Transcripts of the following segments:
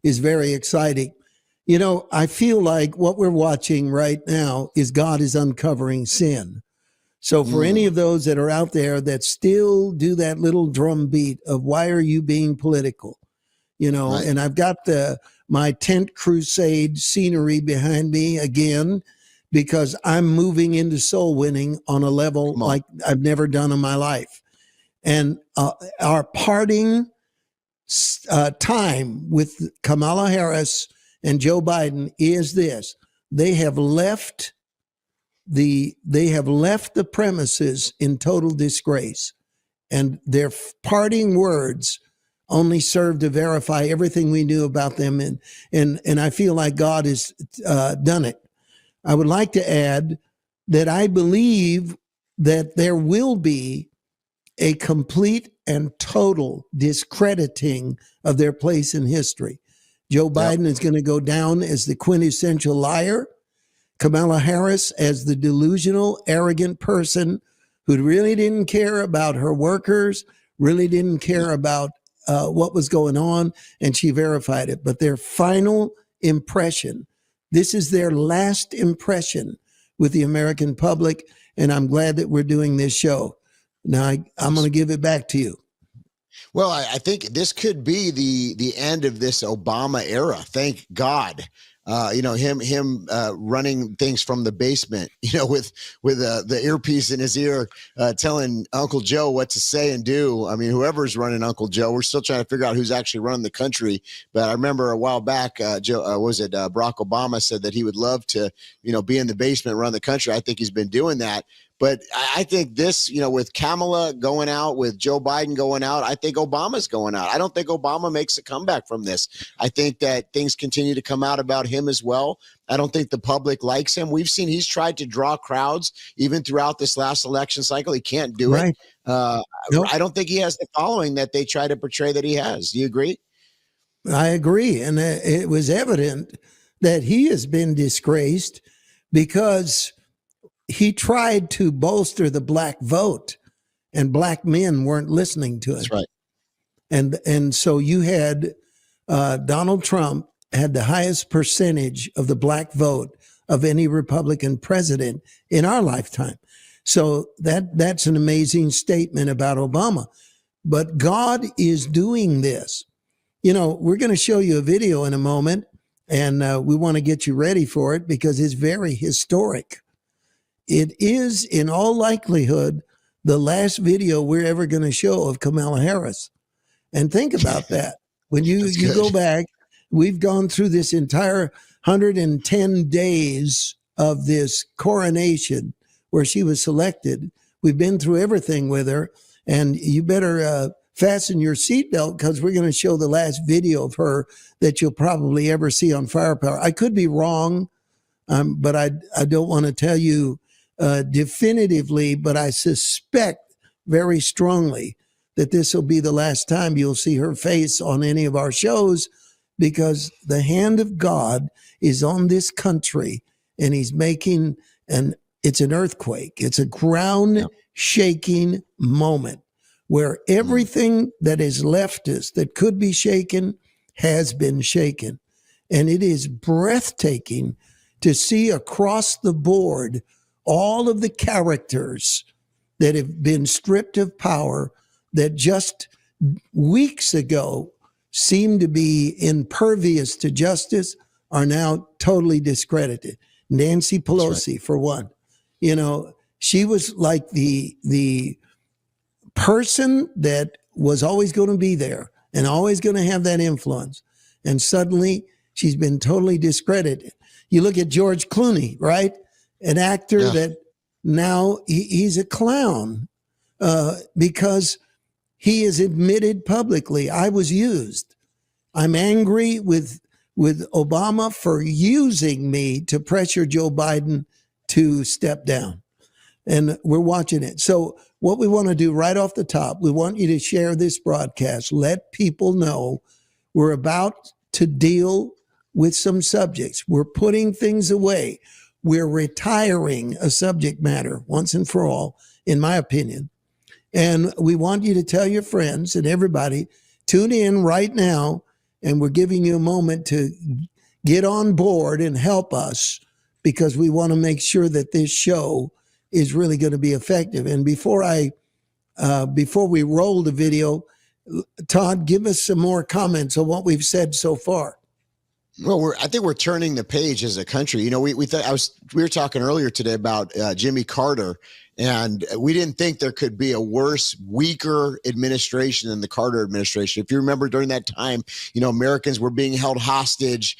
is very exciting. You know, I feel like what we're watching right now is God is uncovering sin. So for any of those that are out there that still do that little drum beat of why are you being political? You know, Right. and I've got my tent crusade scenery behind me again, because I'm moving into soul winning on a level like I've never done in my life. And our parting time with Kamala Harris and Joe Biden is this: they have left the premises in total disgrace, and their parting words only serve to verify everything we knew about them, and I feel like God has done it. I would like to add that I believe that there will be a complete and total discrediting of their place in history. Joe Biden is going to go down as the quintessential liar, Kamala Harris as the delusional, arrogant person who really didn't care about her workers, really didn't care about what was going on, and she verified it. But their final impression, this is their last impression with the American public, and I'm glad that we're doing this show. Now, I'm going to give it back to you. Well, I think this could be the end of this Obama era. Thank God. Him running things from the basement, with the earpiece in his ear, telling Uncle Joe what to say and do. I mean, whoever's running Uncle Joe, we're still trying to figure out who's actually running the country. But I remember a while back, Barack Obama said that he would love to, be in the basement, run the country. I think he's been doing that. But I think this, with Kamala going out, with Joe Biden going out, I think Obama's going out. I don't think Obama makes a comeback from this. I think that things continue to come out about him as well. I don't think the public likes him. We've seen he's tried to draw crowds even throughout this last election cycle. He can't do it. Nope. I don't think he has the following that they try to portray that he has. Do you agree? I agree. And it was evident that he has been disgraced because he tried to bolster the black vote, and black men weren't listening to him. That's right. And so you had Donald Trump had the highest percentage of the black vote of any Republican president in our lifetime. So that's an amazing statement about Obama. But God is doing this. We're going to show you a video in a moment, and we want to get you ready for it because it's very historic. It is, in all likelihood, the last video we're ever going to show of Kamala Harris. And think about that. When you go back, we've gone through this entire 110 days of this coronation where she was selected. We've been through everything with her. And you better fasten your seatbelt because we're going to show the last video of her that you'll probably ever see on Firepower. I could be wrong, but I don't want to tell you definitively, but I suspect very strongly that this will be the last time you'll see her face on any of our shows, because the hand of God is on this country, and he's making it's an earthquake. It's a ground shaking moment where everything that is leftist that could be shaken has been shaken. And it is breathtaking to see across the board all of the characters that have been stripped of power that just weeks ago seemed to be impervious to justice are now totally discredited. Nancy Pelosi, for one, she was like the person that was always going to be there and always going to have that influence. And suddenly she's been totally discredited. You look at George Clooney, right? An actor that now he's a clown because he has admitted publicly, I was used. I'm angry with Obama for using me to pressure Joe Biden to step down. And we're watching it. So what we want to do right off the top, we want you to share this broadcast. Let people know we're about to deal with some subjects. We're putting things away. We're retiring a subject matter once and for all, in my opinion. And we want you to tell your friends and everybody, tune in right now And we're giving you a moment to get on board and help us, because we want to make sure that this show is really going to be effective. And before we roll the video, Todd, give us some more comments on what we've said so far. Well, I think we're turning the page as a country. You know, we were talking earlier today about Jimmy Carter, and we didn't think there could be a worse, weaker administration than the Carter administration. If you remember, during that time, you know, Americans were being held hostage.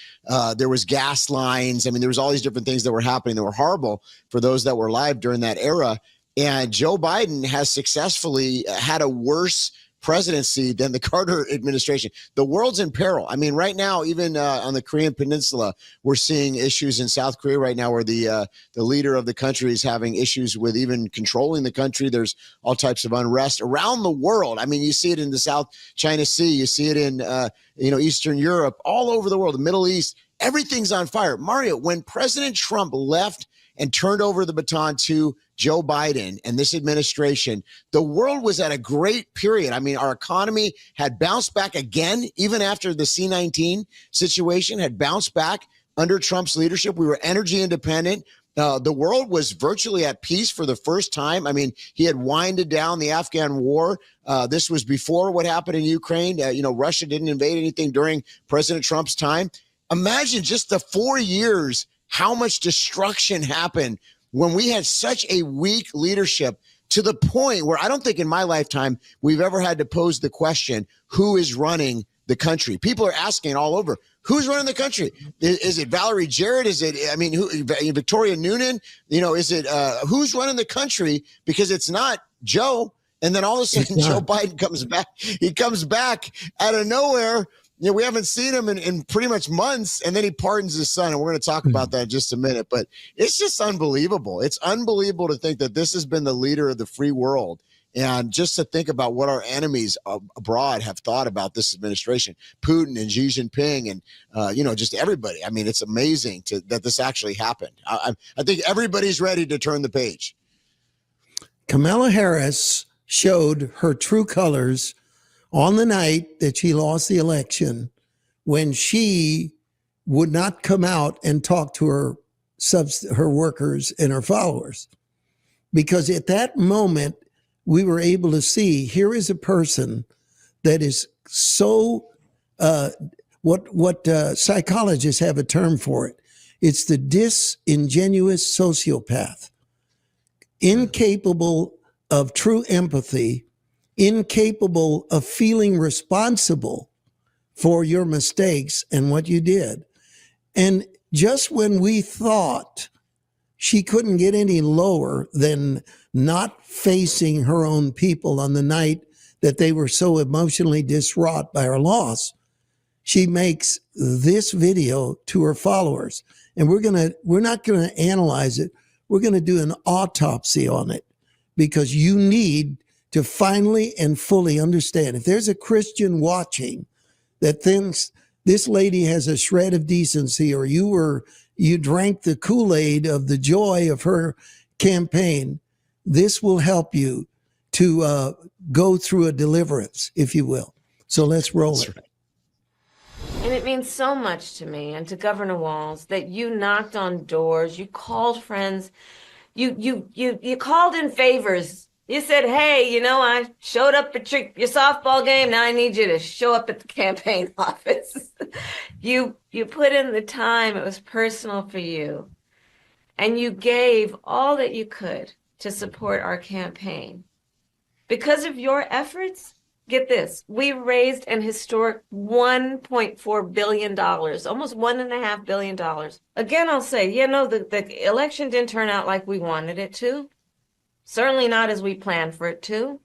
There was gas lines. I mean, there was all these different things that were happening that were horrible for those that were alive during that era. And Joe Biden has successfully had a worse presidency than the Carter administration. The world's in peril. I mean, right now, even on the Korean Peninsula, we're seeing issues in South Korea right now where the leader of the country is having issues with even controlling the country. There's all types of unrest around the world. I mean, you see it in the South China Sea. You see it in, Eastern Europe, all over the world, the Middle East. Everything's on fire. Mario, when President Trump left and turned over the baton to Joe Biden and this administration, the world was at a great period. I mean, our economy had bounced back again, even after the C-19 situation had bounced back under Trump's leadership. We were energy independent. The world was virtually at peace for the first time. I mean, he had winded down the Afghan war. This was before what happened in Ukraine. Russia didn't invade anything during President Trump's time. Imagine just the 4 years, how much destruction happened when we had such a weak leadership, to the point where I don't think in my lifetime we've ever had to pose the question, who is running the country? People are asking all over, who's running the country? Is it Valerie Jarrett? Is it, Victoria Noonan? Is it, who's running the country? Because it's not Joe. And then all of a sudden, Joe Biden comes back. He comes back out of nowhere. We haven't seen him in pretty much months, and then he pardons his son, and we're going to talk about that in just a minute. But it's just unbelievable. It's unbelievable to think that this has been the leader of the free world, and just to think about what our enemies abroad have thought about this administration, Putin and Xi Jinping, and just everybody. I mean, it's amazing that this actually happened. I think everybody's ready to turn the page. Kamala Harris showed her true colors on the night that she lost the election, when she would not come out and talk to her workers and her followers. Because at that moment, we were able to see, here is a person that is so, what psychologists have a term for it. It's the disingenuous sociopath, incapable of true empathy, incapable of feeling responsible for your mistakes and what you did. And just when we thought she couldn't get any lower than not facing her own people on the night that they were so emotionally distraught by her loss, she makes this video to her followers. And we're not going to analyze it. We're going to do an autopsy on it, because you need to finally and fully understand. If there's a Christian watching that thinks this lady has a shred of decency, or you drank the Kool-Aid of the joy of her campaign, this will help you to go through a deliverance, if you will. So let's roll it. And it means so much to me and to Governor Walz that you knocked on doors, you called friends, you called in favors. You said, hey, I showed up at your softball game. Now I need you to show up at the campaign office. You put in the time. It was personal for you. And you gave all that you could to support our campaign. Because of your efforts, get this, we raised an historic $1.4 billion, almost $1.5 billion. Again, I'll say, the election didn't turn out like we wanted it to. Certainly not as we planned for it to.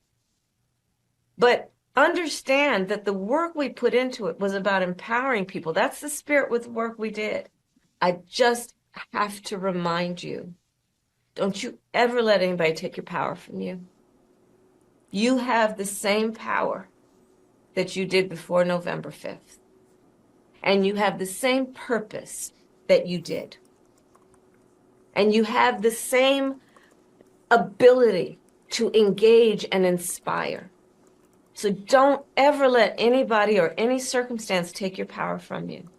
But understand that the work we put into it was about empowering people. That's the spirit with the work we did. I just have to remind you, don't you ever let anybody take your power from you. You have the same power that you did before November 5th. And you have the same purpose that you did. And you have the same ability to engage and inspire. So don't ever let anybody or any circumstance take your power from you.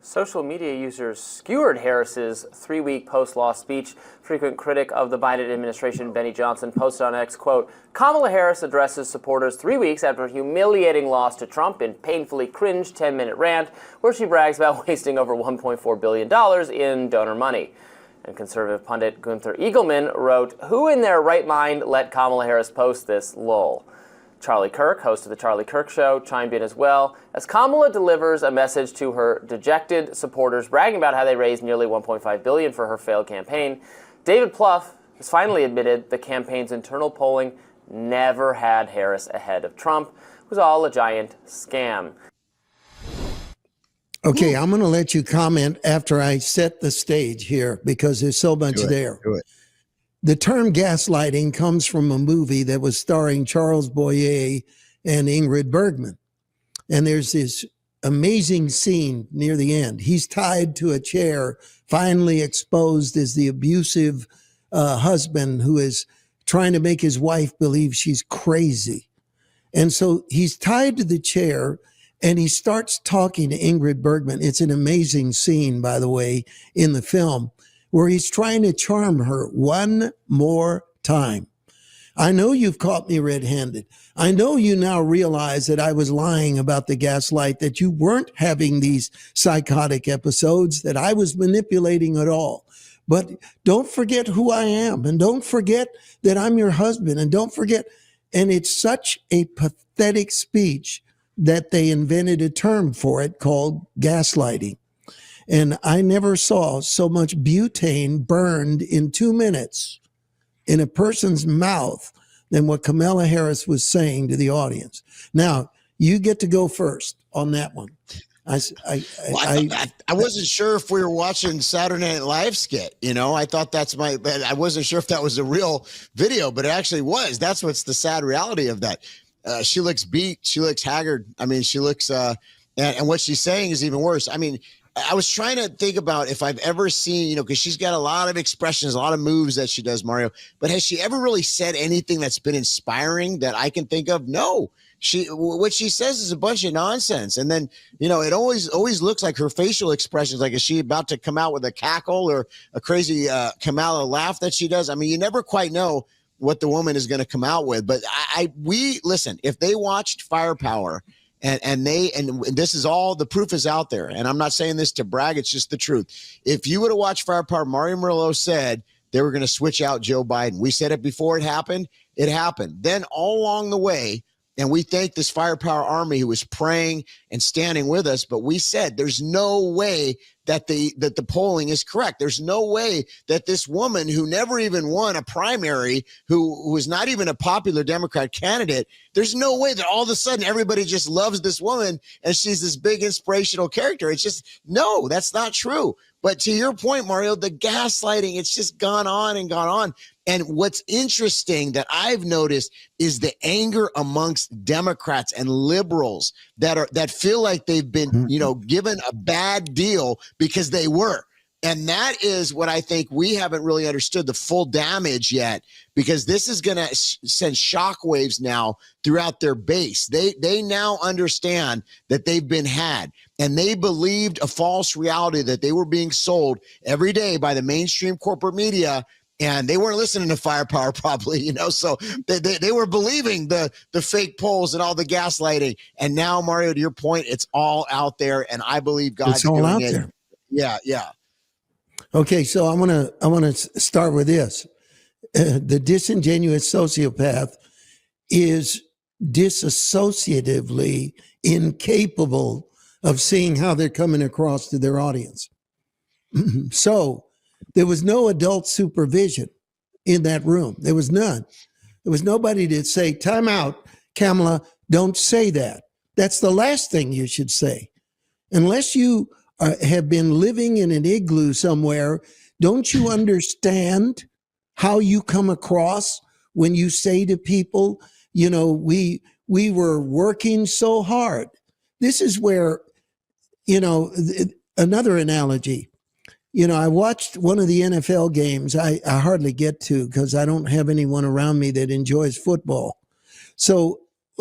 Social media users skewered Harris's 3-week post-law speech. Frequent critic of the Biden administration, Benny Johnson, posted on X, quote, Kamala Harris addresses supporters 3 weeks after a humiliating loss to Trump in painfully cringe 10-minute rant where she brags about wasting over $1.4 billion in donor money. And conservative pundit Gunther Eagleman wrote, who in their right mind let Kamala Harris post this? Lol. Charlie Kirk, host of The Charlie Kirk Show, chimed in as well, as Kamala delivers a message to her dejected supporters, bragging about how they raised nearly $1.5 billion for her failed campaign. David Plouffe has finally admitted the campaign's internal polling never had Harris ahead of Trump. It was all a giant scam. Okay, I'm going to let you comment after I set the stage here because there's so much there. Do it. The term gaslighting comes from a movie that was starring Charles Boyer and Ingrid Bergman. And there's this amazing scene near the end. He's tied to a chair, finally exposed as the abusive husband who is trying to make his wife believe she's crazy. And so he's tied to the chair and he starts talking to Ingrid Bergman. It's an amazing scene, by the way, in the film, where he's trying to charm her one more time. I know you've caught me red-handed. I know you now realize that I was lying about the gaslight, that you weren't having these psychotic episodes, that I was manipulating at all. But don't forget who I am, and don't forget that I'm your husband, and don't forget. And it's such a pathetic speech that they invented a term for it called gaslighting. And I never saw so much butane burned in 2 minutes in a person's mouth than what Kamala Harris was saying to the audience. Now, you get to go first on that one. I wasn't sure if we were watching Saturday Night Live skit. You know, I thought I wasn't sure if that was a real video, but it actually was. That's what's the sad reality of that. She looks beat. She looks haggard. I mean, she looks, and what she's saying is even worse. I mean, I was trying to think about if I've ever seen, because she's got a lot of expressions, a lot of moves that she does, Mario, but has she ever really said anything that's been inspiring that I can think of? No. What she says is a bunch of nonsense. And then, it always looks like her facial expressions, like is she about to come out with a cackle or a crazy Kamala laugh that she does? I mean, you never quite know what the woman is going to come out with. But we listen, if they watched Firepower, and this is all, the proof is out there. And I'm not saying this to brag. It's just the truth. If you would have watched Firepower, Mario Murillo said they were going to switch out Joe Biden. We said it before it happened. It happened. Then all along the way, and we thank this Firepower Army who was praying and standing with us. But we said there's no way that the polling is correct. There's no way that this woman who never even won a primary, who was not even a popular Democrat candidate, there's no way that all of a sudden everybody just loves this woman and she's this big inspirational character. It's just, no, that's not true. But to your point, Mario, the gaslighting, it's just gone on and gone on. And what's interesting that I've noticed is the anger amongst Democrats and liberals that feel like they've been, given a bad deal because they were. And that is what I think we haven't really understood the full damage yet, because this is going to send shockwaves now throughout their base. They now understand that they've been had, and they believed a false reality that they were being sold every day by the mainstream corporate media. And they weren't listening to Firepower probably, so they were believing the fake polls and all the gaslighting. And now, Mario, to your point, it's all out there, and I believe God's doing it. It's all out there. Yeah. Okay, so I want to start with this. The disingenuous sociopath is disassociatively incapable of seeing how they're coming across to their audience. So there was no adult supervision in that room. There was none. There was nobody to say, time out, Kamala, don't say that. That's the last thing you should say. Unless you have been living in an igloo somewhere, don't you understand how you come across when you say to people, we were working so hard? This is where, another analogy. I watched one of the NFL games. I hardly get to because I don't have anyone around me that enjoys football. So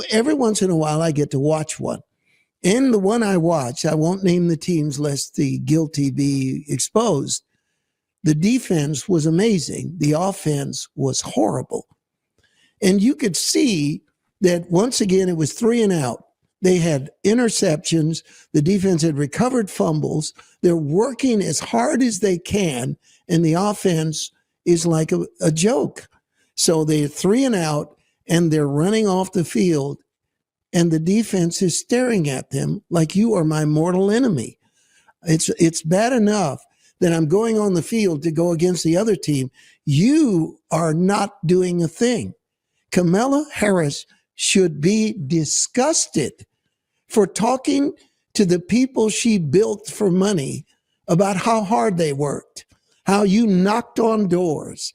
every once in a while, I get to watch one. And the one I watched, I won't name the teams lest the guilty be exposed. The defense was amazing. The offense was horrible. And you could see that once again, it was 3 and out. They had interceptions. The defense had recovered fumbles. They're working as hard as they can. And the offense is like a joke. So they're 3 and out and they're running off the field. And the defense is staring at them like, you are my mortal enemy. It's bad enough that I'm going on the field to go against the other team. You are not doing a thing. Kamala Harris should be disgusted for talking to the people she built for money about how hard they worked, how you knocked on doors.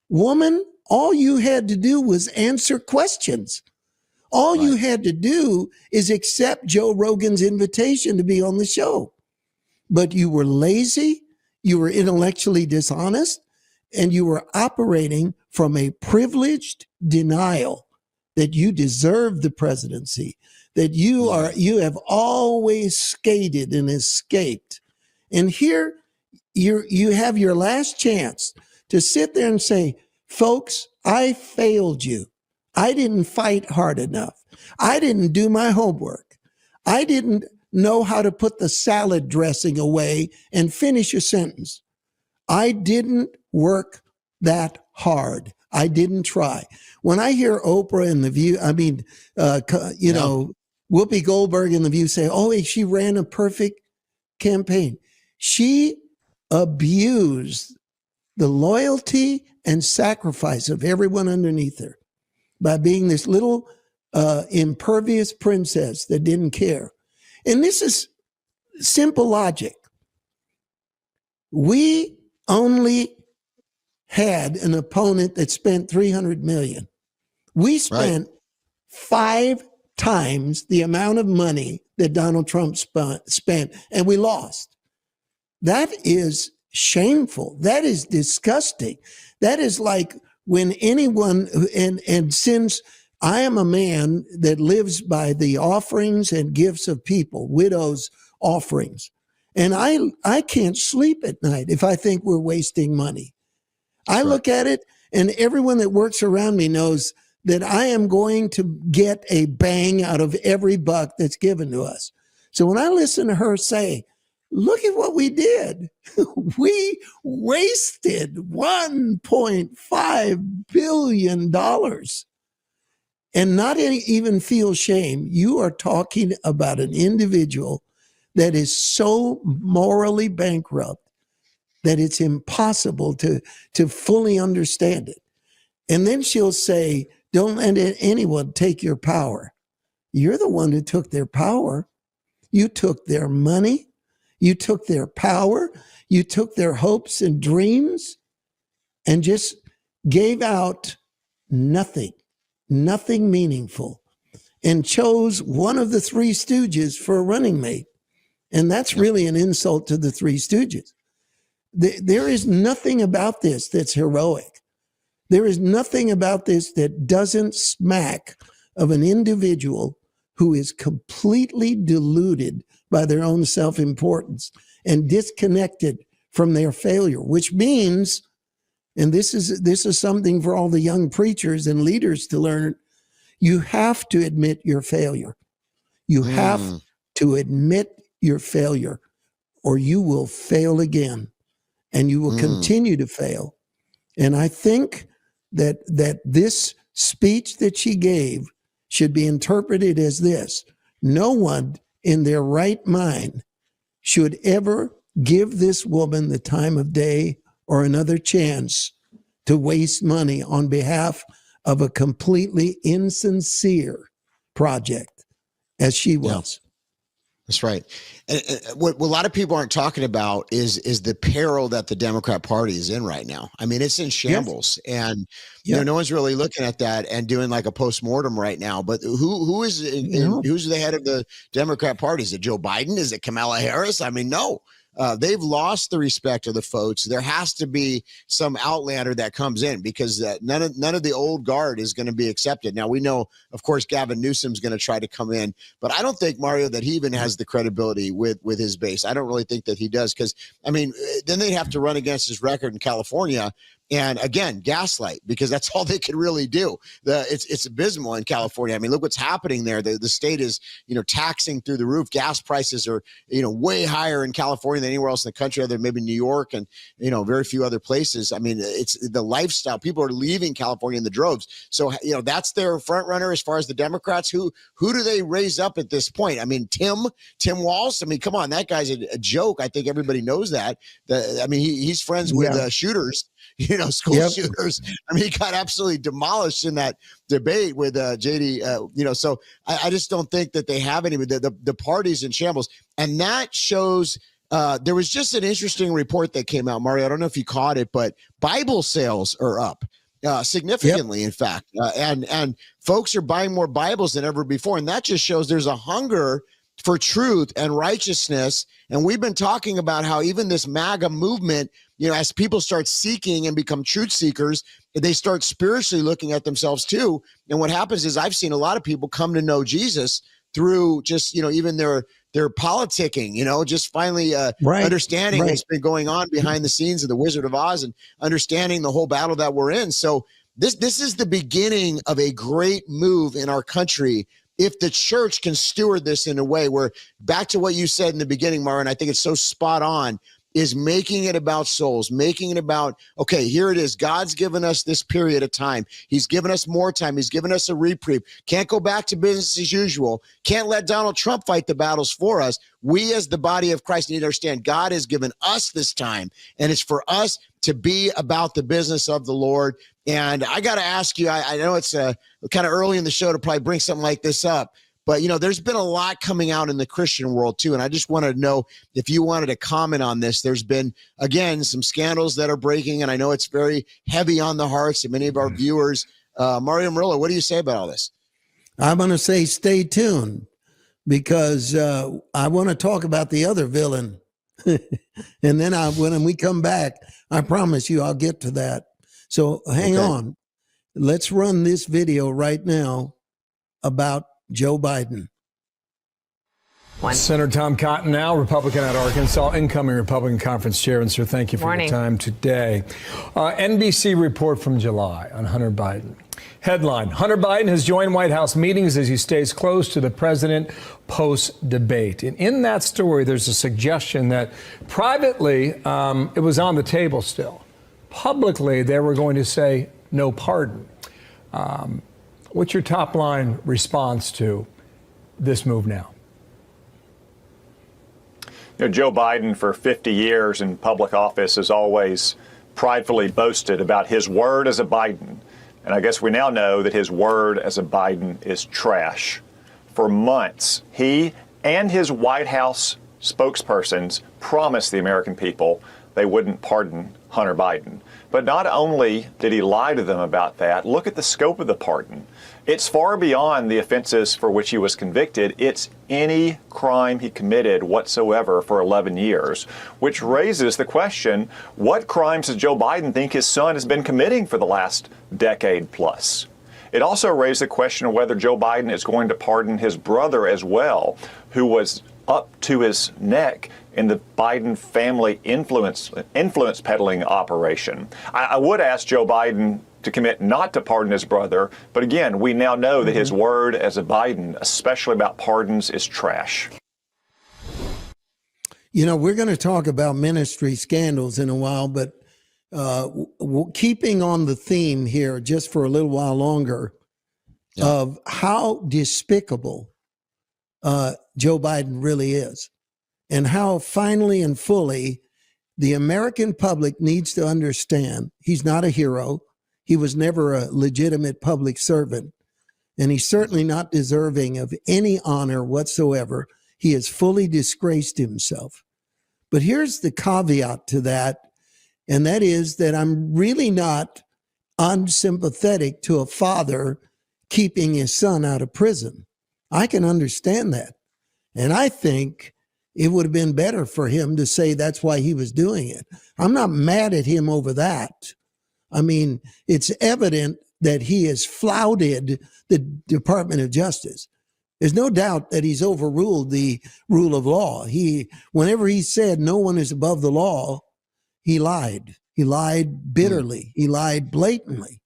Woman, all you had to do was answer questions. All you had to do is accept Joe Rogan's invitation to be on the show. But you were lazy, you were intellectually dishonest, and you were operating from a privileged denial that you deserve the presidency, that you have always skated and escaped. And here you have your last chance to sit there and say, folks, I failed you. I didn't fight hard enough. I didn't do my homework. I didn't know how to put the salad dressing away and finish a sentence. I didn't work that hard. I didn't try. When I hear Oprah in The View, Whoopi Goldberg in The View say, oh, she ran a perfect campaign. She abused the loyalty and sacrifice of everyone underneath her by being this little impervious princess that didn't care. And this is simple logic. We only had an opponent that spent $300 million. We spent 5 times the amount of money that Donald Trump spent, and we lost. That is shameful. That is disgusting. That is like when anyone, and since I am a man that lives by the offerings and gifts of people, widows' offerings, and I can't sleep at night if I think we're wasting money. I look at it, and everyone that works around me knows that I am going to get a bang out of every buck that's given to us. So when I listen to her say, look at what we did. We wasted $1.5 billion and not even feel shame. You are talking about an individual that is so morally bankrupt that it's impossible to fully understand it. And then she'll say, don't let anyone take your power. You're the one who took their power. You took their money. You took their power. You took their hopes and dreams and just gave out nothing meaningful, and chose one of the Three Stooges for a running mate. And that's really an insult to the Three Stooges. There is nothing about this that's heroic. There is nothing about this that doesn't smack of an individual who is completely deluded by their own self-importance and disconnected from their failure, which means, and this is something for all the young preachers and leaders to learn, you have to admit your failure. You have to admit your failure, or you will fail again, and you will continue to fail. And I think that this speech that she gave should be interpreted as this: no one in their right mind should ever give this woman the time of day or another chance to waste money on behalf of a completely insincere project, as she was. That's right. And what a lot of people aren't talking about is the peril that the Democrat Party is in right now. I mean, it's in shambles, and no one's really looking at that and doing like a postmortem right now. But who's the head of the Democrat Party? Is it Joe Biden? Is it Kamala Harris? I mean, no. they've lost the respect of the folks. There has to be some outlander that comes in, because none of the old guard is going to be accepted. Now, we know, of course, Gavin Newsom's going to try to come in, but I don't think, Mario, that he even has the credibility with his base. I don't really think that he does, because, I mean, then they'd have to run against his record in California. And again, gaslight, because that's all they could really do. It's abysmal in California. I mean, look what's happening there. The state is, taxing through the roof. Gas prices are, way higher in California than anywhere else in the country, other than maybe New York and, very few other places. I mean, it's the lifestyle. People are leaving California in the droves. So, that's their front runner as far as the Democrats. Who do they raise up at this point? I mean, Tim Walz. I mean, come on, that guy's a joke. I think everybody knows that. He's friends with shooters. School shooters. I mean, he got absolutely demolished in that debate with JD. So I just don't think that they have any. The party's in shambles, and that shows. There was just an interesting report that came out, Mario. I don't know if you caught it, but Bible sales are up significantly. In fact, and folks are buying more Bibles than ever before, and that just shows there's a hunger for truth and righteousness. And we've been talking about how even this MAGA movement, as people start seeking and become truth seekers, they start spiritually looking at themselves too. And what happens is I've seen a lot of people come to know Jesus through just, even their politicking, just finally understanding what's been going on behind the scenes of the Wizard of Oz and understanding the whole battle that we're in. So this is the beginning of a great move in our country, if the church can steward this in a way where, back to what you said in the beginning, Mara, I think it's so spot on, is making it about souls, making it about, okay, here it is. God's given us this period of time. He's given us more time. He's given us a reprieve. Can't go back to business as usual. Can't let Donald Trump fight the battles for us. We as the body of Christ need to understand God has given us this time, and it's for us to be about the business of the Lord. And I got to ask you, I know it's kind of early in the show to probably bring something like this up, but, there's been a lot coming out in the Christian world, too. And I just wanted to know if you wanted to comment on this. There's been, again, some scandals that are breaking, and I know it's very heavy on the hearts of many of our viewers. Mario Murillo, what do you say about all this? I'm going to say stay tuned, because I want to talk about the other villain. And then when we come back, I promise you I'll get to that. So hang on. Let's run this video right now about Joe Biden. Senator Tom Cotton now, Republican out of Arkansas, incoming Republican conference chair. And sir, thank you for your time today. NBC report from July on Hunter Biden. Headline: Hunter Biden has joined White House meetings as he stays close to the president post-debate. And in that story, there's a suggestion that privately it was on the table still. Publicly, they were going to say no pardon. What's your top line response to this move now? Joe Biden, for 50 years in public office, has always pridefully boasted about his word as a Biden. And I guess we now know that his word as a Biden is trash. For months, he and his White House spokespersons promised the American people they wouldn't pardon Hunter Biden. But not only did he lie to them about that, look at the scope of the pardon. It's far beyond the offenses for which he was convicted. It's any crime he committed whatsoever for 11 years, which raises the question, what crimes does Joe Biden think his son has been committing for the last decade plus? It also raised the question of whether Joe Biden is going to pardon his brother as well, who was up to his neck in the Biden family influence peddling operation. I would ask Joe Biden to commit not to pardon his brother, but again, we now know that his word as a Biden, especially about pardons, is trash. We're going to talk about ministry scandals in a while, but keeping on the theme here just for a little while longer of how despicable Joe Biden really is, and how finally and fully the American public needs to understand he's not a hero. He was never a legitimate public servant, and he's certainly not deserving of any honor whatsoever. He has fully disgraced himself. But here's the caveat to that, and that is that I'm really not unsympathetic to a father keeping his son out of prison. I can understand that. And I think it would have been better for him to say that's why he was doing it. I'm not mad at him over that. I mean, it's evident that he has flouted the Department of Justice. There's no doubt that he's overruled the rule of law. Whenever he said no one is above the law, he lied. He lied bitterly. He lied blatantly.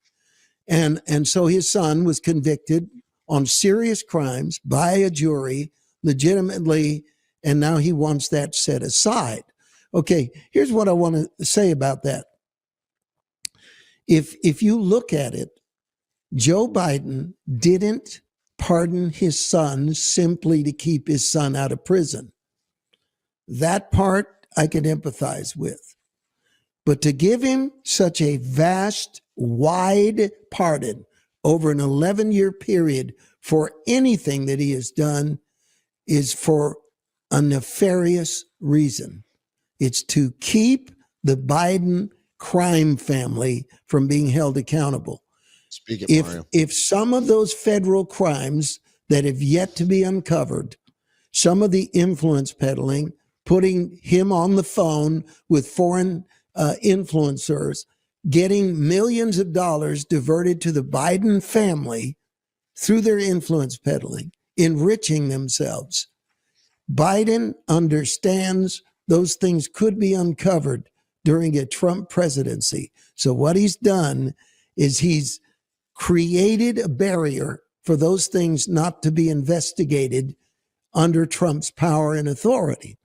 And so his son was convicted on serious crimes by a jury legitimately, and now he wants that set aside. Okay, here's what I want to say about that. If you look at it, Joe Biden didn't pardon his son simply to keep his son out of prison. That part I can empathize with. But to give him such a vast, wide pardon over an 11-year period for anything that he has done is for a nefarious reason. It's to keep the Biden crime family from being held accountable. If some of those federal crimes that have yet to be uncovered, some of the influence peddling, putting him on the phone with foreign influencers, getting millions of dollars diverted to the Biden family through their influence peddling, enriching themselves. Biden understands those things could be uncovered during a Trump presidency. So what he's done is he's created a barrier for those things not to be investigated under Trump's power and authority.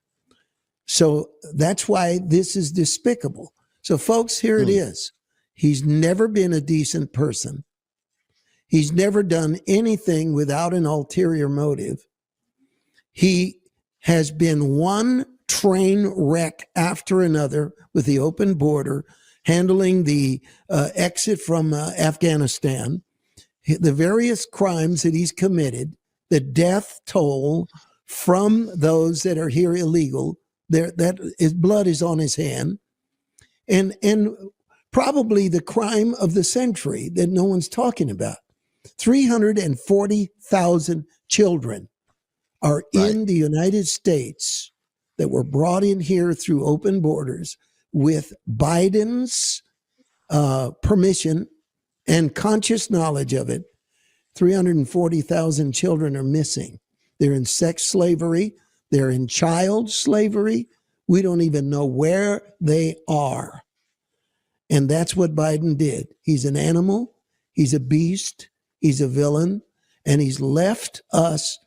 So that's why this is despicable. So folks, here it is. He's never been a decent person. He's never done anything without an ulterior motive. He has been one train wreck after another with the open border, handling the exit from Afghanistan, the various crimes that he's committed, the death toll from those that are here illegal, that his blood is on his hand, and probably the crime of the century that no one's talking about. 340,000 children are in the United States that were brought in here through open borders with Biden's permission and conscious knowledge of it. 340,000 children are missing. They're in sex slavery. They're in child slavery. We don't even know where they are. And that's what Biden did. He's an animal. He's a beast. He's a villain. And he's left us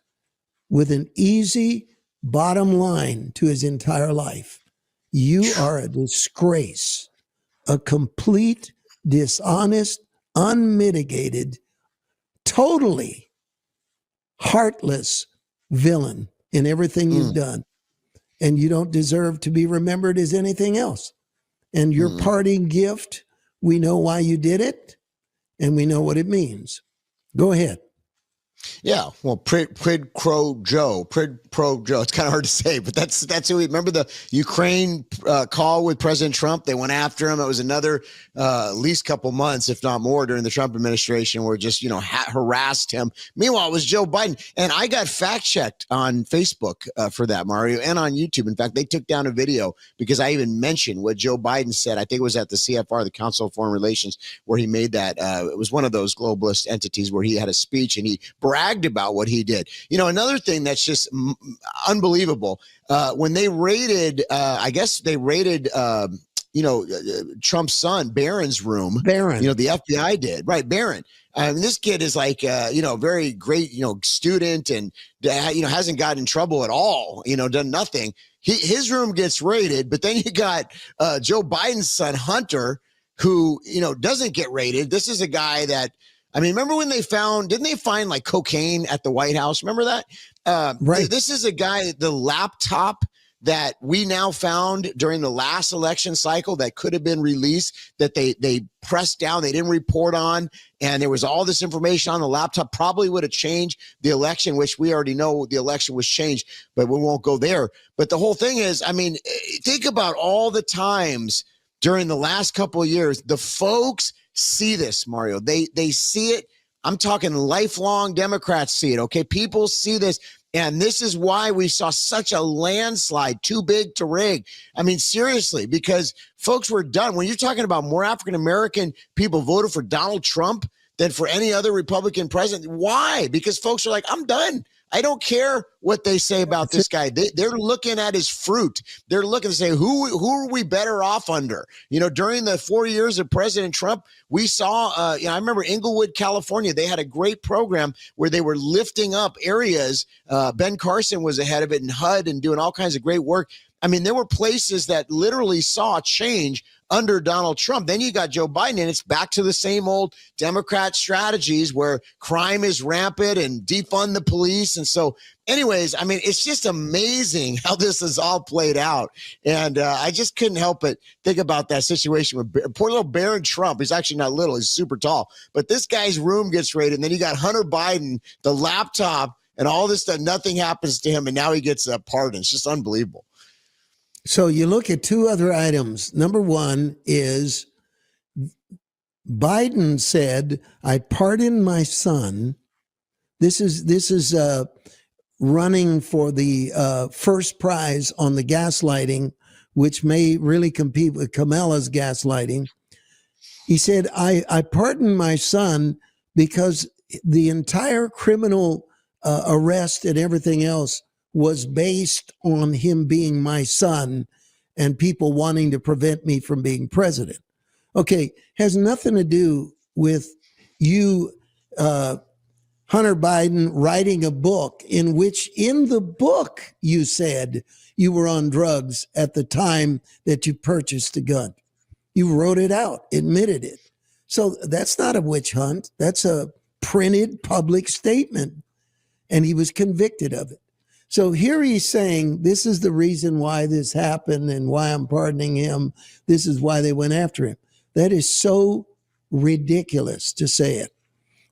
with an easy bottom line to his entire life. You are a disgrace, a complete, dishonest, unmitigated, totally heartless villain in everything you've done. And you don't deserve to be remembered as anything else. And your parting gift, we know why you did it, and we know what it means. Go ahead. Yeah, well, Prid Pro Joe. It's kind of hard to say, but that's who we remember. The Ukraine call with President Trump. They went after him. It was another at least couple months, if not more, during the Trump administration, where just harassed him. Meanwhile, it was Joe Biden, and I got fact checked on Facebook for that, Mario, and on YouTube. In fact, they took down a video because I even mentioned what Joe Biden said. I think it was at the CFR, the Council of Foreign Relations, where he made that. It was one of those globalist entities where he had a speech and he bragged about what he did. Another thing that's just unbelievable. When they raided, Trump's son, Barron's room. Barron. The FBI did. Right, Barron. This kid is like, very great, student and, hasn't gotten in trouble at all, done nothing. His room gets raided, but then you got Joe Biden's son, Hunter, who, doesn't get raided. This is a guy that, remember when didn't they find like cocaine at the White House? Remember that? Right. This is a guy, the laptop that we now found during the last election cycle that could have been released, that they pressed down, they didn't report on, and there was all this information on the laptop, probably would have changed the election, which we already know the election was changed, but we won't go there. But the whole thing is, think about all the times during the last couple of years, the folks see this, Mario. They see it. I'm talking lifelong Democrats see it, okay? People see this, And this is why we saw such a landslide, too big to rig. I mean, seriously, because folks were done. When you're talking about more African-American people voted for Donald Trump than for any other Republican president, why? Because folks are like, I'm done. I don't care what they say about this guy. They're looking at his fruit. They're looking to say, who are we better off under? You know, during the 4 years of President Trump, we saw, I remember Inglewood, California, they had a great program where they were lifting up areas. Ben Carson was ahead of it, and HUD, and doing all kinds of great work. I mean, there were places that literally saw change under Donald Trump. Then you got Joe Biden, and it's back to the same old Democrat strategies where crime is rampant and defund the police. And so anyways, I mean, it's just amazing how this is all played out. And I just couldn't help but think about that situation with poor little Barron Trump. He's actually not little, he's super tall. But this guy's room gets raided, and then you got Hunter Biden, the laptop, and all this stuff. Nothing happens to him, and now he gets a pardon. It's just unbelievable. So you look at two other items. Number one is Biden said, I pardon my son. This is running for the first prize on the gaslighting, which may really compete with Kamala's gaslighting. He said, I pardon my son because the entire criminal arrest and everything else was based on him being my son and people wanting to prevent me from being president. Okay, has nothing to do with you, Hunter Biden, writing a book in which in the book you said you were on drugs at the time that you purchased a gun. You wrote it out, admitted it. So that's not a witch hunt. That's a printed public statement. And he was convicted of it. So here he's saying, this is the reason why this happened and why I'm pardoning him. This is why they went after him. That is so ridiculous to say it.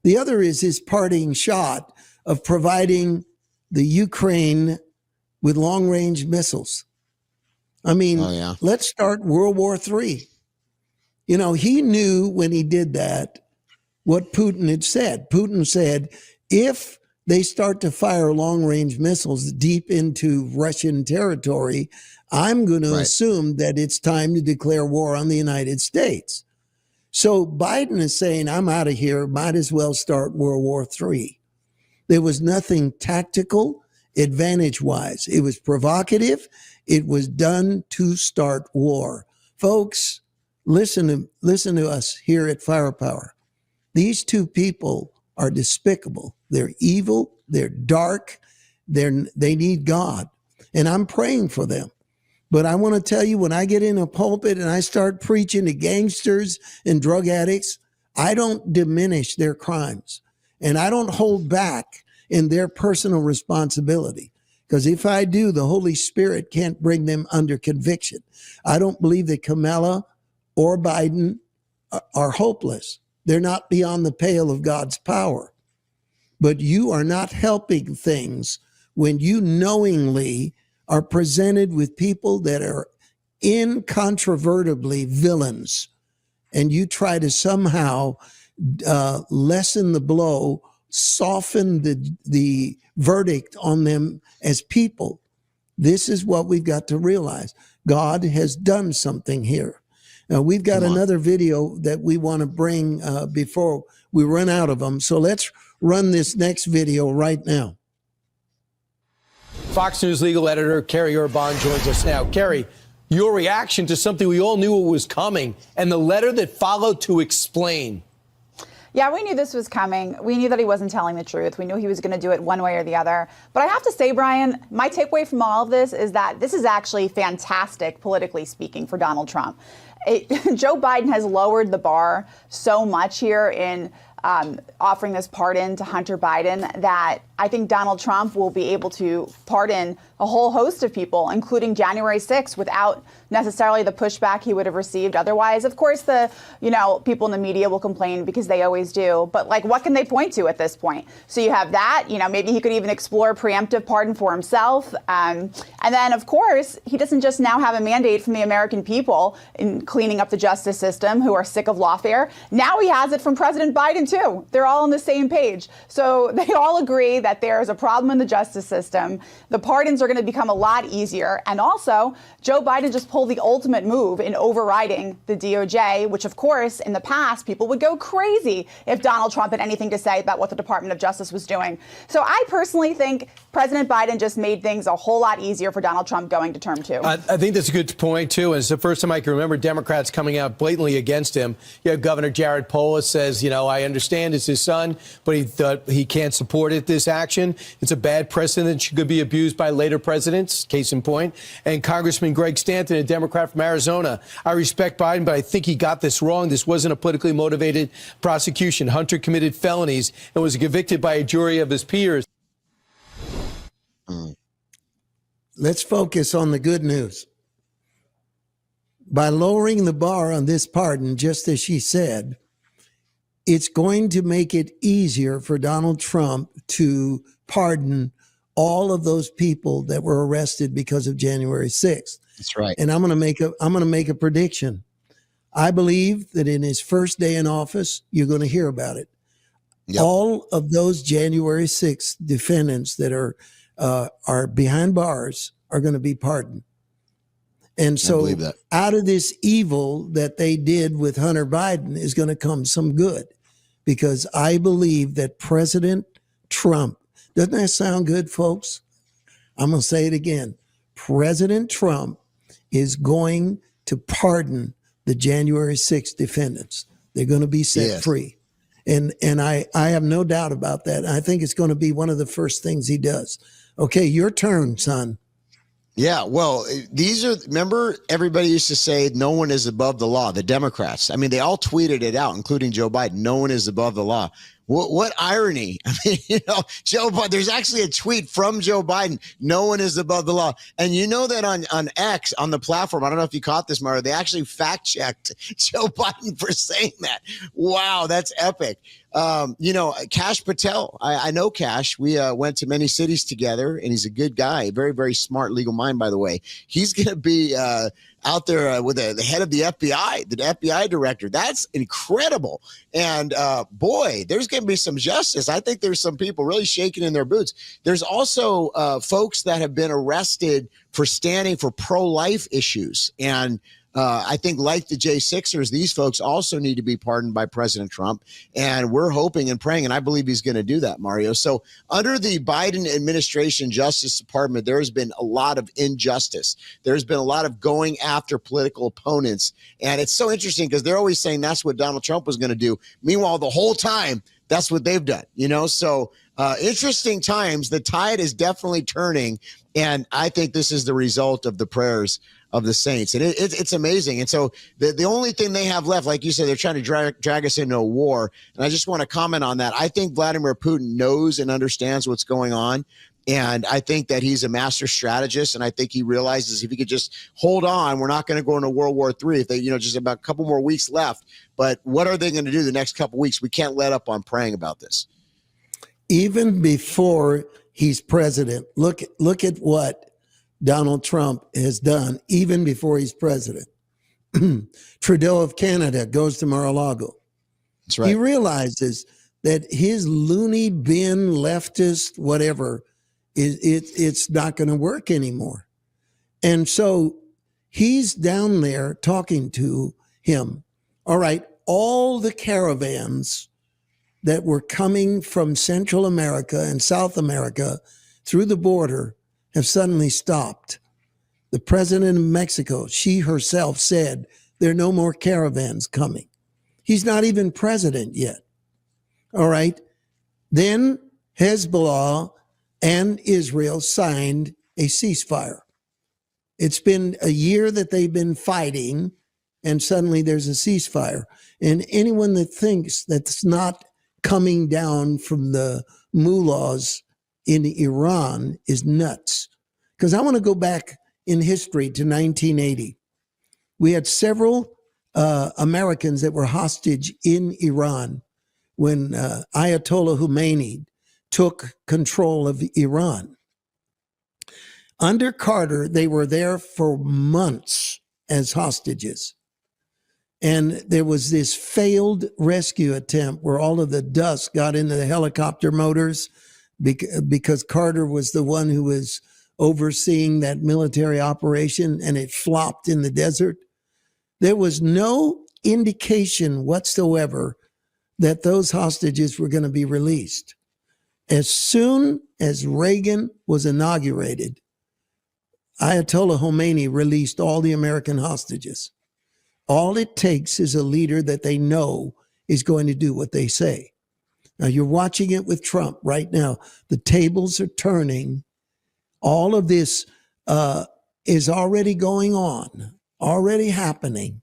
The other is his parting shot of providing the Ukraine with long-range missiles. I mean, Let's start World War III. You know, he knew when he did that what Putin had said. Putin said, if they start to fire long-range missiles deep into Russian territory, I'm going to assume that it's time to declare war on the United States. So Biden is saying, I'm out of here, might as well start World War III. There was nothing tactical, advantage-wise. It was provocative. It was done to start war. Folks, listen to us here at Firepower. These two people are despicable. They're evil. They're dark. They need God. And I'm praying for them. But I want to tell you, when I get in a pulpit and I start preaching to gangsters and drug addicts, I don't diminish their crimes. And I don't hold back in their personal responsibility. Because if I do, the Holy Spirit can't bring them under conviction. I don't believe that Kamala or Biden are hopeless. They're not beyond the pale of God's power. But you are not helping things when you knowingly are presented with people that are incontrovertibly villains, and you try to somehow lessen the blow, soften the verdict on them as people. This is what we've got to realize. God has done something here. Now, we've got another video that we want to bring before we run out of them. So let's run this next video right now. Fox News legal editor Carrie Urban joins us now. Carrie, your reaction to something we all knew was coming and the letter that followed to explain. Yeah, we knew this was coming. We knew that he wasn't telling the truth. We knew he was going to do it one way or the other. But I have to say, Brian, my takeaway from all of this is that this is actually fantastic, politically speaking, for Donald Trump. Joe Biden has lowered the bar so much here in offering this pardon to Hunter Biden that I think Donald Trump will be able to pardon a whole host of people, including January 6th, without necessarily the pushback he would have received otherwise. Of course, people in the media will complain because they always do. But what can they point to at this point? So you have that, maybe he could even explore preemptive pardon for himself. And then, of course, he doesn't just now have a mandate from the American people in cleaning up the justice system who are sick of lawfare. Now he has it from President Biden, too. They're all on the same page. So they all agree that that there is a problem in the justice system. The pardons are going to become a lot easier. And also, Joe Biden just pulled the ultimate move in overriding the DOJ, which, of course, in the past, people would go crazy if Donald Trump had anything to say about what the Department of Justice was doing. So I personally think President Biden just made things a whole lot easier for Donald Trump going to term 2. I think that's a good point, too. And it's the first time I can remember Democrats coming out blatantly against him. You know, Governor Jared Polis says, you know, I understand it's his son, but he thought he can't support it, this action. It's a bad precedent. She could be abused by later presidents, case in point. And Congressman Greg Stanton, a Democrat from Arizona, I respect Biden, but I think he got this wrong. This wasn't a politically motivated prosecution. Hunter committed felonies and was convicted by a jury of his peers. Let's focus on the good news. By lowering the bar on this pardon, just as she said, it's going to make it easier for Donald Trump to pardon all of those people that were arrested because of January 6th. That's right. And I'm going to make a prediction. I believe that in his first day in office, you're going to hear about it. Yep. All of those January 6th defendants that are behind bars are going to be pardoned. And so out of this evil that they did with Hunter Biden is going to come some good, because I believe that President Trump, doesn't that sound good, folks? I'm going to say it again. President Trump is going to pardon the January 6th defendants. They're going to be set free. And I have no doubt about that. I think it's going to be one of the first things he does. Okay, your turn, son. Yeah, well, remember, everybody used to say no one is above the law, the Democrats. I mean, they all tweeted it out, including Joe Biden. No one is above the law. What irony. I mean, you know, Joe Biden, there's actually a tweet from Joe Biden. No one is above the law. And you know that on X, on the platform, I don't know if you caught this, Mario, they actually fact checked Joe Biden for saying that. Wow, that's epic. You know, Kash Patel, I know Kash. We went to many cities together, and he's a good guy, very, very smart legal mind, by the way. He's going to be out there with the head of the FBI, the FBI director. That's incredible. And boy, there's going to be some justice. I think there's some people really shaking in their boots. There's also folks that have been arrested for standing for pro-life issues. And I think, like the J6ers, these folks also need to be pardoned by President Trump. And we're hoping and praying, and I believe he's going to do that, Mario. So under the Biden administration Justice Department, there has been a lot of injustice. There's been a lot of going after political opponents. And it's so interesting because they're always saying that's what Donald Trump was going to do. Meanwhile, the whole time, that's what they've done, you know? So interesting times. The tide is definitely turning. And I think this is the result of the prayers of the saints. And it's amazing. And so the only thing they have left, like you said, they're trying to drag us into a war. And I just want to comment on that. I think Vladimir Putin knows and understands what's going on. And I think that he's a master strategist. And I think he realizes if he could just hold on, we're not going to go into World War III. If they, you know, just about a couple more weeks left. But what are they going to do the next couple weeks? We can't let up on praying about this. Even before he's president, look at what Donald Trump has done, even before he's president. Trudeau of Canada goes to Mar-a-Lago. That's right. He realizes that his loony bin leftist whatever it's not going to work anymore. And so he's down there talking to him. All right, all the caravans that were coming from Central America and South America through the border have suddenly stopped. The president of Mexico, she herself said, there are no more caravans coming. He's not even president yet. All right. Then Hezbollah and Israel signed a ceasefire. It's been a year that they've been fighting, and suddenly there's a ceasefire. And anyone that thinks that's not coming down from the mullahs in Iran is nuts. Because I want to go back in history to 1980. We had several Americans that were hostage in Iran when Ayatollah Khomeini took control of Iran. Under Carter, they were there for months as hostages. And there was this failed rescue attempt where all of the dust got into the helicopter motors. because Carter was the one who was overseeing that military operation and it flopped in the desert. There was no indication whatsoever that those hostages were going to be released. As soon as Reagan was inaugurated, Ayatollah Khomeini released all the American hostages. All it takes is a leader that they know is going to do what they say. Now, you're watching it with Trump right now. The tables are turning. All of this is already going on, already happening.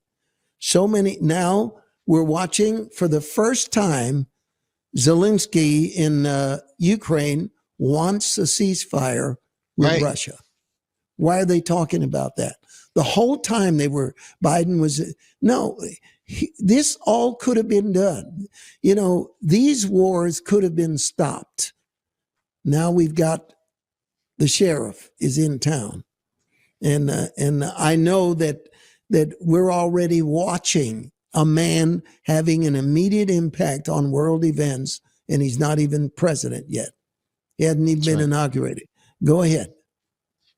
So many. Now we're watching for the first time, Zelensky in Ukraine wants a ceasefire with Russia. Why are they talking about that? The whole time Biden was, this all could have been done. You know, these wars could have been stopped. Now we've got the sheriff is in town. And I know that we're already watching a man having an immediate impact on world events, and he's not even president yet. He hadn't even been inaugurated. Go ahead.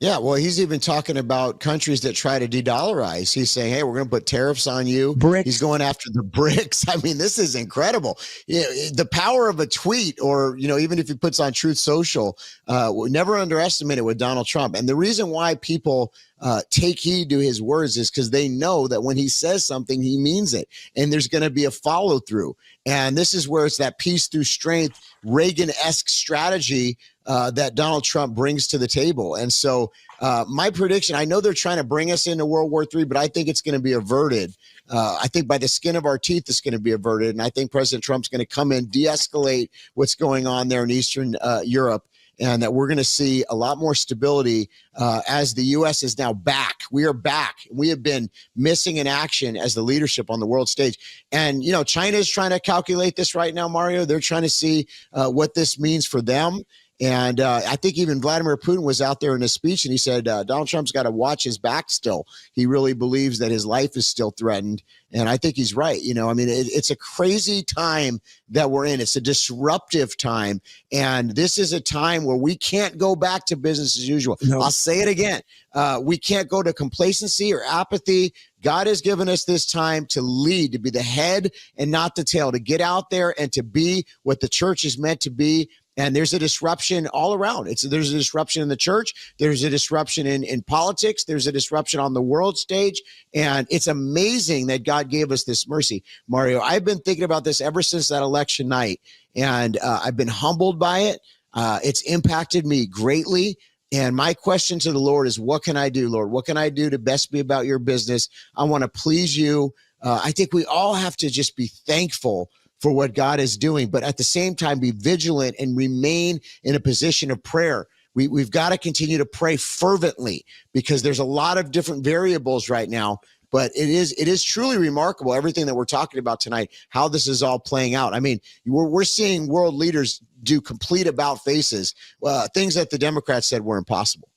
Yeah, well, he's even talking about countries that try to de-dollarize. He's saying, hey, we're going to put tariffs on you. BRICS. He's going after the BRICS. I mean, this is incredible. The power of a tweet, or, even if he puts on Truth Social, never underestimate it with Donald Trump. And the reason why people take heed to his words is because they know that when he says something, he means it. And there's going to be a follow through. And this is where it's that peace through strength, Reagan-esque strategy that Donald Trump brings to the table. And so my prediction, I know they're trying to bring us into World War III, but I think it's going to be averted. I think by the skin of our teeth, it's going to be averted. And I think President Trump's going to come in, de-escalate what's going on there in Eastern Europe, and that we're going to see a lot more stability as the U.S. is now back. We are back. We have been missing in action as the leadership on the world stage. And, China is trying to calculate this right now, Mario. They're trying to see what this means for them. And I think even Vladimir Putin was out there in his speech, and he said Donald Trump's got to watch his back still. He really believes that his life is still threatened. And I think he's right. It's a crazy time that we're in. It's a disruptive time. And this is a time where we can't go back to business as usual. No. I'll say it again. We can't go to complacency or apathy. God has given us this time to lead, to be the head and not the tail, to get out there and to be what the church is meant to be. And there's a disruption all around. There's a disruption in the church. There's a disruption in politics. There's a disruption on the world stage. And it's amazing that God gave us this mercy. Mario, I've been thinking about this ever since that election night. And I've been humbled by it. It's impacted me greatly. And my question to the Lord is, what can I do, Lord? What can I do to best be about your business? I want to please you. I think we all have to just be thankful for what God is doing, but at the same time, be vigilant and remain in a position of prayer. We've got to continue to pray fervently, because there's a lot of different variables right now, but it is truly remarkable, everything that we're talking about tonight, how this is all playing out. I mean, we're seeing world leaders do complete about faces, things that the Democrats said were impossible.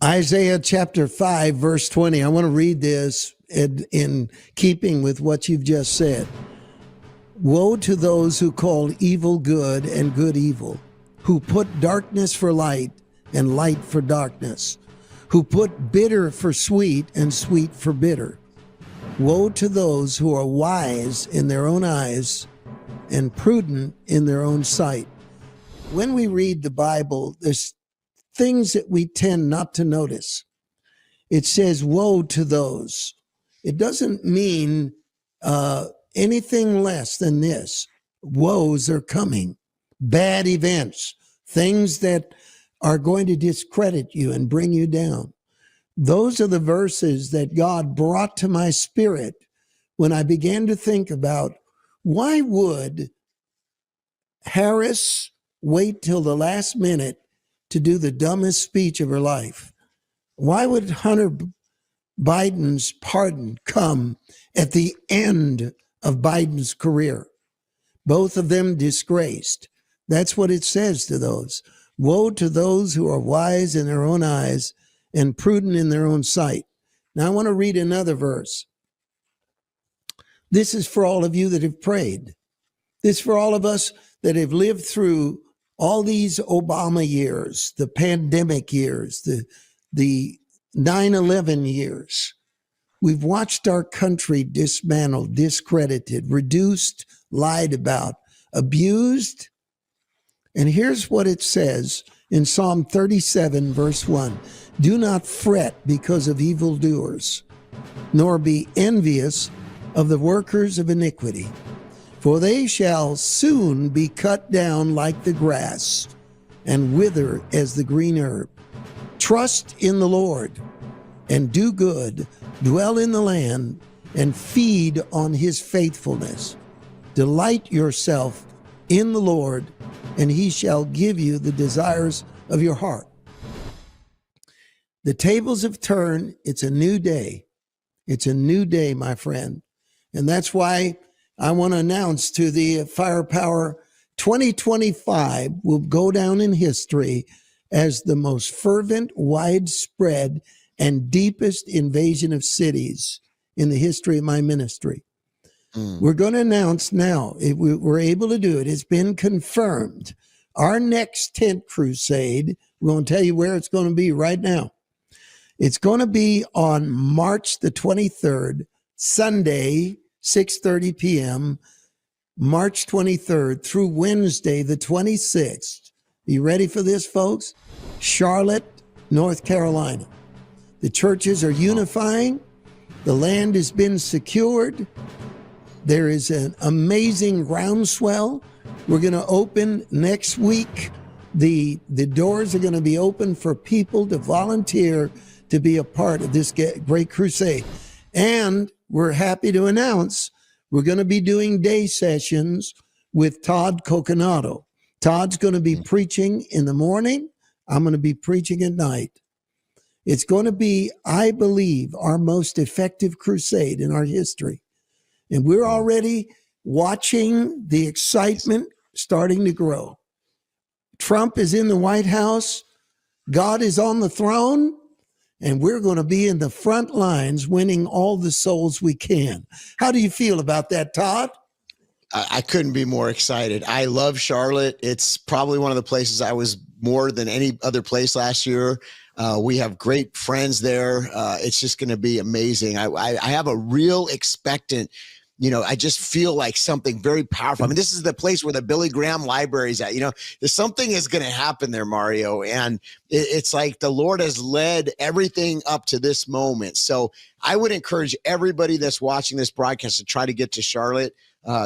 Isaiah chapter 5, verse 20. I want to read this in keeping with what you've just said. Woe to those who call evil good and good evil, who put darkness for light and light for darkness, who put bitter for sweet and sweet for bitter. Woe to those who are wise in their own eyes and prudent in their own sight. When we read the Bible, there's things that we tend not to notice. It says, woe to those. It doesn't mean anything less than this. Woes are coming. Bad events, things that are going to discredit you and bring you down. Those are the verses that God brought to my spirit when I began to think about, why would Harris wait till the last minute to do the dumbest speech of her life? Why would Hunter Biden's pardon come at the end of Biden's career? Both of them disgraced. That's what it says to those. Woe to those who are wise in their own eyes and prudent in their own sight. Now I want to read another verse. This is for all of you that have prayed. This is for all of us that have lived through all these Obama years, the pandemic years, the 9/11 years. We've watched our country dismantled, discredited, reduced, lied about, abused. And here's what it says in Psalm 37, verse 1. Do not fret because of evildoers, nor be envious of the workers of iniquity, for they shall soon be cut down like the grass and wither as the green herb. Trust in the Lord and do good, dwell in the land and feed on his faithfulness. Delight yourself in the Lord, and he shall give you the desires of your heart. The tables have turned. It's a new day. It's a new day, my friend. And that's why I want to announce to the Firepower 2025 will go down in history as the most fervent, widespread, and deepest invasion of cities in the history of my ministry. We're going to announce now, if we're able to do it, it's been confirmed. Our next tent crusade, we're going to tell you where it's going to be right now. It's going to be on March the 23rd, Sunday, 6:30 p.m., March 23rd through Wednesday the 26th. You ready for this, folks? Charlotte, North Carolina. The churches are unifying. The land has been secured. There is an amazing groundswell. We're going to open next week. The doors are going to be open for people to volunteer to be a part of this great crusade. And we're happy to announce we're going to be doing day sessions with Todd Coconato. Todd's going to be preaching in the morning. I'm going to be preaching at night. It's going to be, I believe, our most effective crusade in our history. And we're already watching the excitement starting to grow. Trump is in the White House. God is on the throne. And we're going to be in the front lines winning all the souls we can. How do you feel about that, Todd? I couldn't be more excited. I love Charlotte. It's probably one of the places I was more than any other place last year. We have great friends there. It's just going to be amazing. I have a real expectant, I just feel like something very powerful. I mean, this is the place where the Billy Graham library is at. There's something is going to happen there, Mario. And it's like the Lord has led everything up to this moment. So I would encourage everybody that's watching this broadcast to try to get to Charlotte.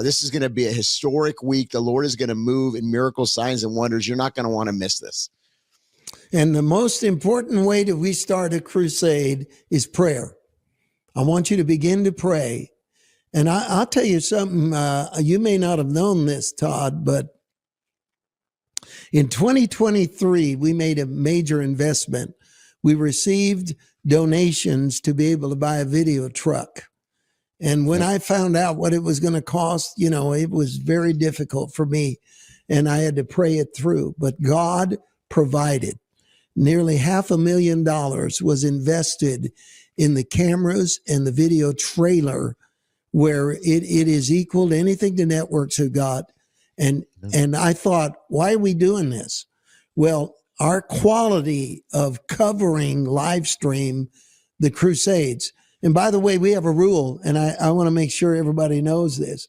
This is going to be a historic week. The Lord is going to move in miracles, signs, and wonders. You're not going to want to miss this. And the most important way that we start a crusade is prayer. I want you to begin to pray. And I'll tell you something, you may not have known this, Todd, but in 2023, we made a major investment. We received donations to be able to buy a video truck. And when I found out what it was going to cost, it was very difficult for me, and I had to pray it through. But God provided. Nearly $500,000 was invested in the cameras and the video trailer, where it is equal to anything the networks have got. And I thought, why are we doing this? Well, our quality of covering live stream the crusades. And by the way, we have a rule, and I want to make sure everybody knows this.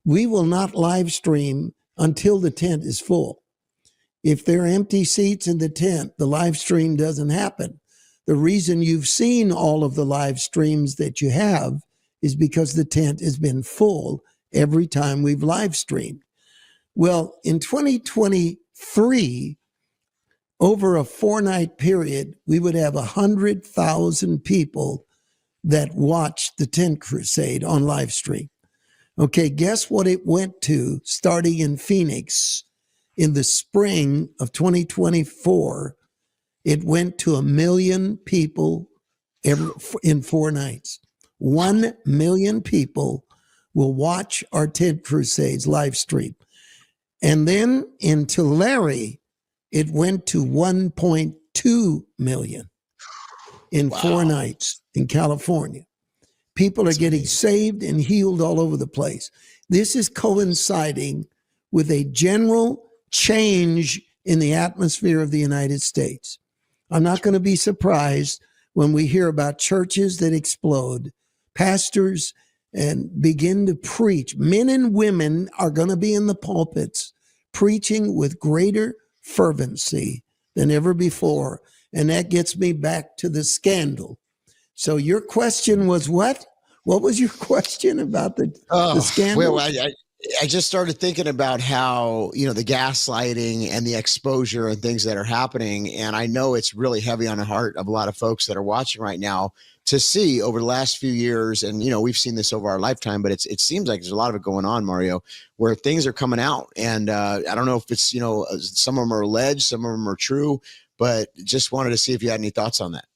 We will not live stream until the tent is full. If there are empty seats in the tent, the live stream doesn't happen. The reason you've seen all of the live streams that you have is because the tent has been full every time we've live streamed. Well, in 2023, over a 4-night period, we would have 100,000 people that watched the tent crusade on live stream. Okay, guess what it went to starting in Phoenix in the spring of 2024? It went to 1 million people in 4 nights. 1 million people will watch our tent crusades live stream. And then in Tulare, it went to 1.2 million in 4 nights in California. People are getting saved and healed all over the place. This is coinciding with a general change in the atmosphere of the United States. I'm not going to be surprised when we hear about churches that explode, pastors and begin to preach. Men and women are going to be in the pulpits preaching with greater fervency than ever before. And that gets me back to the scandal. So your question was what? What was your question about the scandal? Well, I just started thinking about how, the gaslighting and the exposure and things that are happening. And I know it's really heavy on the heart of a lot of folks that are watching right now to see over the last few years. And, we've seen this over our lifetime, but it seems like there's a lot of it going on, Mario, where things are coming out. And I don't know if it's, some of them are alleged, some of them are true, but just wanted to see if you had any thoughts on that.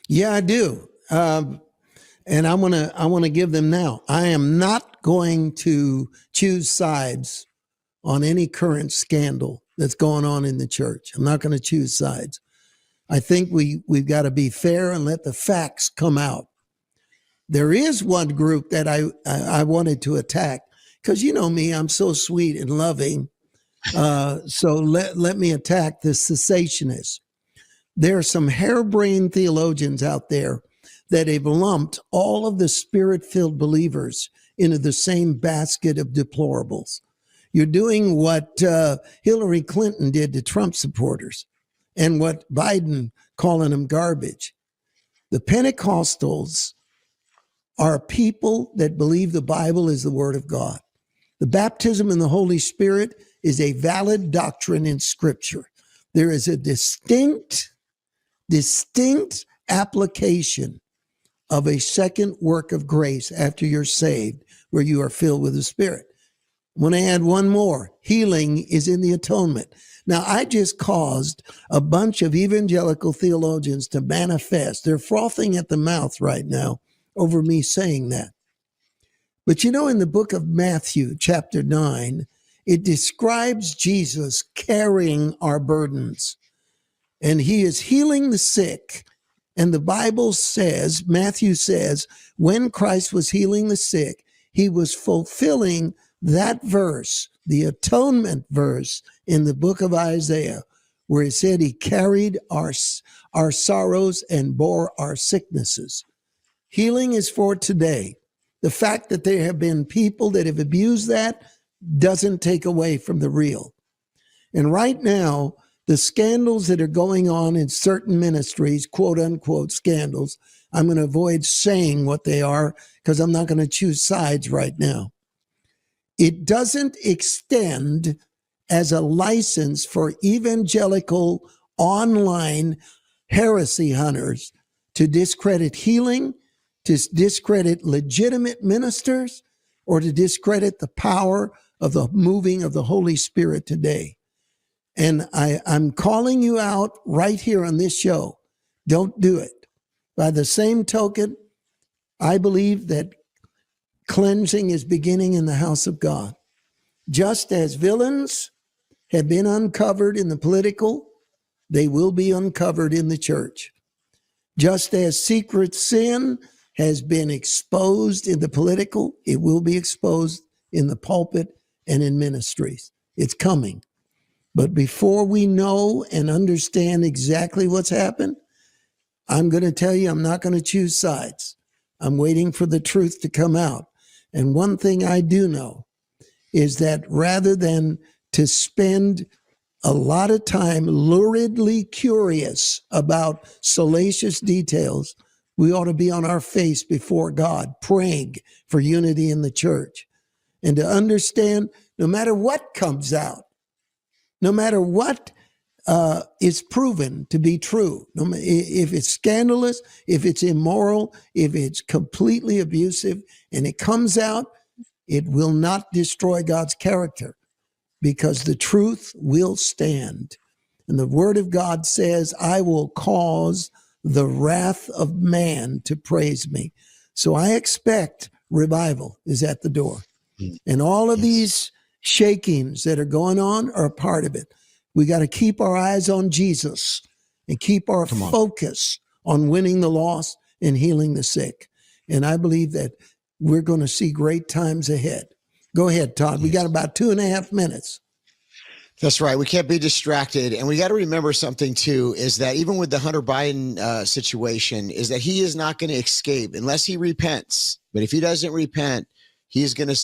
Yeah, I do. And I want to give them now. I am not going to choose sides on any current scandal that's going on in the church. I'm not going to choose sides. I think we've got to be fair and let the facts come out. There is one group that I wanted to attack because you know me, I'm so sweet and loving. So let me attack the cessationists. There are some harebrained theologians out there that have lumped all of the spirit-filled believers into the same basket of deplorables. You're doing what Hillary Clinton did to Trump supporters and what Biden calling them garbage. The Pentecostals are people that believe the Bible is the Word of God. The baptism in the Holy Spirit is a valid doctrine in Scripture. There is a distinct application of a second work of grace after you're saved, where you are filled with the Spirit. I'm going to add one more. Healing is in the atonement. Now, I just caused a bunch of evangelical theologians to manifest. They're frothing at the mouth right now over me saying that. But in the book of Matthew, chapter 9, it describes Jesus carrying our burdens. And he is healing the sick. And the Bible says, Matthew says, when Christ was healing the sick, he was fulfilling that verse, the atonement verse in the book of Isaiah, where it said he carried our sorrows and bore our sicknesses. Healing is for today. The fact that there have been people that have abused that doesn't take away from the real. And right now, the scandals that are going on in certain ministries, quote unquote scandals, I'm going to avoid saying what they are because I'm not going to choose sides right now. It doesn't extend as a license for evangelical online heresy hunters to discredit healing, to discredit legitimate ministers, or to discredit the power of the moving of the Holy Spirit today. And I'm calling you out right here on this show. Don't do it. By the same token, I believe that cleansing is beginning in the house of God. Just as villains have been uncovered in the political, they will be uncovered in the church. Just as secret sin has been exposed in the political, it will be exposed in the pulpit and in ministries. It's coming. But before we know and understand exactly what's happened, I'm going to tell you, I'm not going to choose sides. I'm waiting for the truth to come out. And one thing I do know is that rather than to spend a lot of time luridly curious about salacious details, we ought to be on our face before God, praying for unity in the church. And to understand, no matter what comes out, no matter what is proven to be true, if it's scandalous, if it's immoral, if it's completely abusive, and it comes out, it will not destroy God's character because the truth will stand. And the Word of God says, I will cause the wrath of man to praise me. So I expect revival is at the door. And all of these shakings that are going on are a part of it. We got to keep our eyes on Jesus and keep our focus on winning the lost and healing the sick. And I believe that we're going to see great times ahead. Go ahead, Todd. We got about 2.5 minutes. That's right. We can't be distracted. And we got to remember something, too, is that even with the Hunter Biden situation, is that he is not going to escape unless he repents. But if he doesn't repent, he's going to